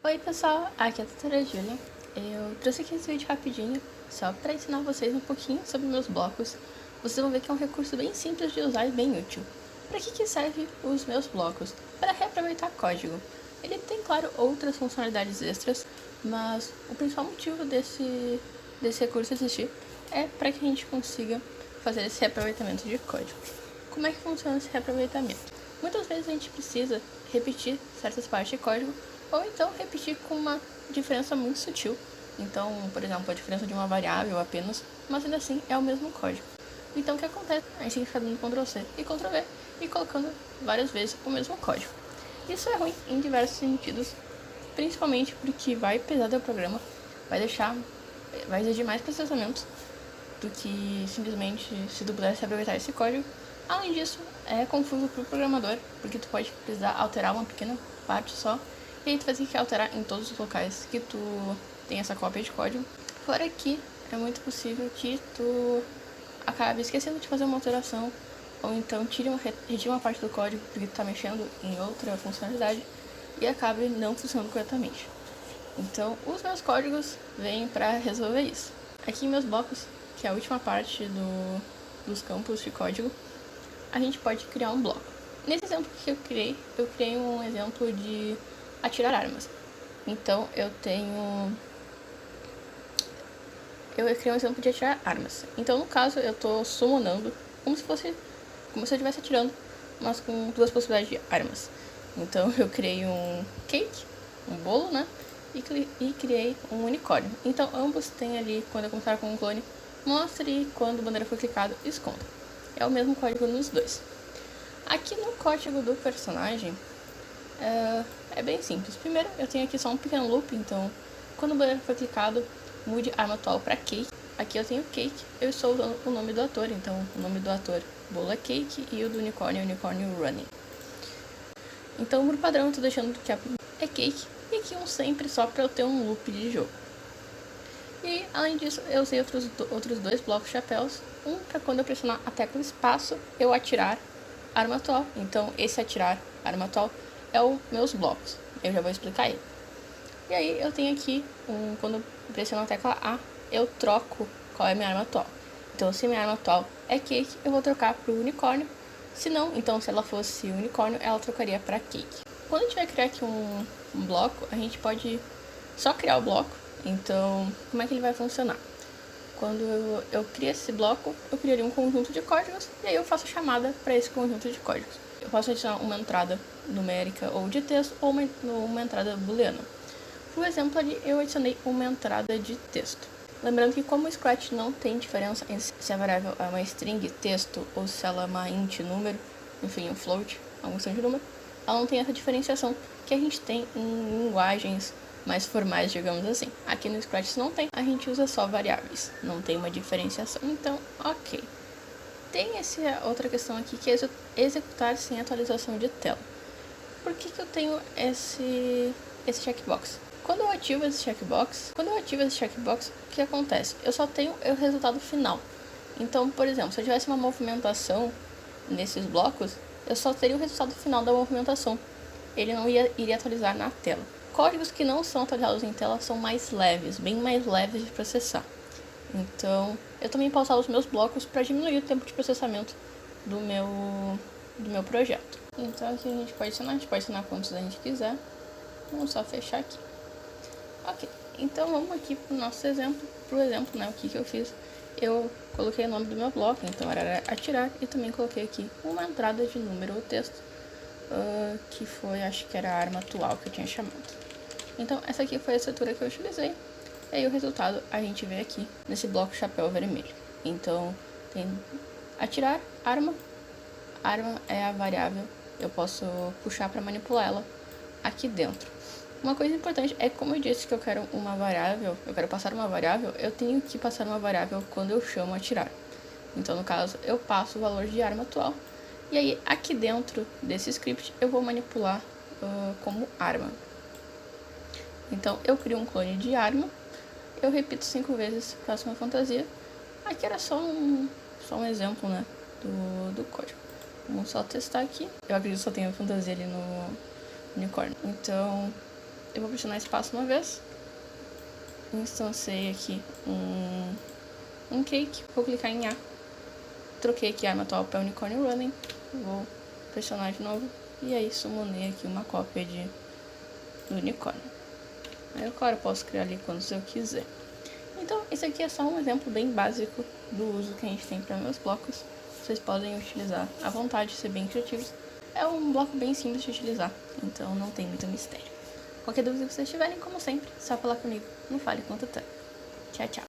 Oi pessoal, aqui é a doutora Júlia. Eu trouxe aqui esse vídeo rapidinho, só para ensinar vocês um pouquinho sobre meus blocos. Vocês vão ver que é um recurso bem simples de usar e bem útil. Para que serve os meus blocos? Para reaproveitar código. Ele tem, claro, outras funcionalidades extras, mas o principal motivo desse recurso existir é para que a gente consiga fazer esse reaproveitamento de código. Como é que funciona esse reaproveitamento? Muitas vezes a gente precisa repetir certas partes de código ou então repetir com uma diferença muito sutil. Então, por exemplo, a diferença de uma variável apenas, mas ainda assim é o mesmo código. Então o que acontece? A gente tem que ficar dando Ctrl+C e Ctrl+V e colocando várias vezes o mesmo código. Isso é ruim em diversos sentidos, principalmente porque vai pesar teu programa, vai exigir mais processamento do que simplesmente se tu pudesse aproveitar esse código. Além disso, é confuso para o programador, porque tu pode precisar alterar uma pequena parte só, e aí tu vai ter que alterar em todos os locais que tu tem essa cópia de código. Fora que é muito possível que tu acabe esquecendo de fazer uma alteração, ou então retire uma parte do código porque tu está mexendo em outra funcionalidade e acabe não funcionando corretamente. Então, os meus códigos vêm para resolver isso. Aqui em meus blocos, que é a última parte dos campos de código, a gente pode criar um bloco. Nesse exemplo que eu criei um exemplo de atirar armas. Então, eu criei um exemplo de atirar armas. Então, no caso, eu estou summonando como se eu estivesse atirando, mas com duas possibilidades de armas. Então, eu criei um cake, um bolo, né? E criei um unicórnio. Então, ambos têm ali, quando eu começar com um clone, mostre e quando a bandeira for clicada, esconda. É o mesmo código nos dois. Aqui no código do personagem, é bem simples. Primeiro, eu tenho aqui só um pequeno loop, então, quando a bandeira for clicado, mude arma atual para Cake. Aqui eu tenho Cake, eu estou usando o nome do ator, então o nome do ator bolo é Cake e o do unicórnio é unicórnio running. Então, por padrão, eu estou deixando que a é Cake e aqui um sempre só para eu ter um loop de jogo. E, além disso, eu usei outros dois blocos chapéus. Um para quando eu pressionar a tecla espaço, eu atirar arma atual. Então, esse atirar arma atual é os meus blocos. Eu já vou explicar ele. E aí, eu tenho aqui, quando eu pressiono a tecla A, eu troco qual é a minha arma atual. Então, se minha arma atual é Cake, eu vou trocar para o unicórnio. Se não, então, se ela fosse unicórnio, ela trocaria para Cake. Quando a gente vai criar aqui um bloco, a gente pode só criar o bloco. Então, como é que ele vai funcionar? Quando eu crio esse bloco, eu criaria um conjunto de códigos e aí eu faço a chamada para esse conjunto de códigos. Eu posso adicionar uma entrada numérica ou de texto ou uma entrada booleana. Por exemplo, ali eu adicionei uma entrada de texto. Lembrando que como o Scratch não tem diferença entre se a variável é uma string, texto, ou se ela é uma int, número, enfim, um float, algum tipo de número, ela não tem essa diferenciação que a gente tem em linguagens mais formais, digamos assim. Aqui no Scratch não tem, a gente usa só variáveis, não tem uma diferenciação. Então, ok. Tem essa outra questão aqui que é executar sem atualização de tela. Por que eu tenho esse checkbox? Quando eu ativo esse checkbox, o que acontece? Eu só tenho o resultado final. Então, por exemplo, se eu tivesse uma movimentação nesses blocos, eu só teria o resultado final da movimentação. Ele não iria atualizar na tela. Códigos que não são atualizados em tela são mais leves, bem mais leves de processar. Então, eu também posso usar os meus blocos para diminuir o tempo de processamento do meu projeto. Então, aqui a gente pode adicionar quantos a gente quiser. Vamos só fechar aqui. Ok, então vamos aqui para o nosso exemplo. Né, o que eu fiz? Eu coloquei o nome do meu bloco, então era atirar, e também coloquei aqui uma entrada de número ou texto, que foi, acho que era a arma atual que eu tinha chamado. Então, essa aqui foi a estrutura que eu utilizei. E aí, o resultado a gente vê aqui nesse bloco chapéu vermelho. Então, tem atirar, arma. Arma é a variável. Eu posso puxar para manipular ela aqui dentro. Uma coisa importante é que, como eu disse que eu quero uma variável, eu quero passar uma variável, eu tenho que passar uma variável quando eu chamo atirar. Então, no caso, eu passo o valor de arma atual. E aí, aqui dentro desse script, eu vou manipular como arma. Então, eu crio um clone de arma, eu repito 5 vezes, faço uma fantasia. Aqui era só um exemplo, né, do código. Vamos só testar aqui. Eu acredito que só tem a fantasia ali no unicórnio. Então, eu vou pressionar espaço uma vez. Instanciei aqui um cake. Vou clicar em A. Troquei aqui a arma atual para Unicorn Running. Vou pressionar de novo. E aí summonei aqui uma cópia do unicórnio. Aí, claro, eu posso criar ali quando eu quiser. Então, esse aqui é só um exemplo bem básico do uso que a gente tem para meus blocos. Vocês podem utilizar à vontade, ser bem criativos. É um bloco bem simples de utilizar, então não tem muito mistério. Qualquer dúvida que vocês tiverem, como sempre, só falar comigo. Não fale quanto tempo. Tchau, tchau.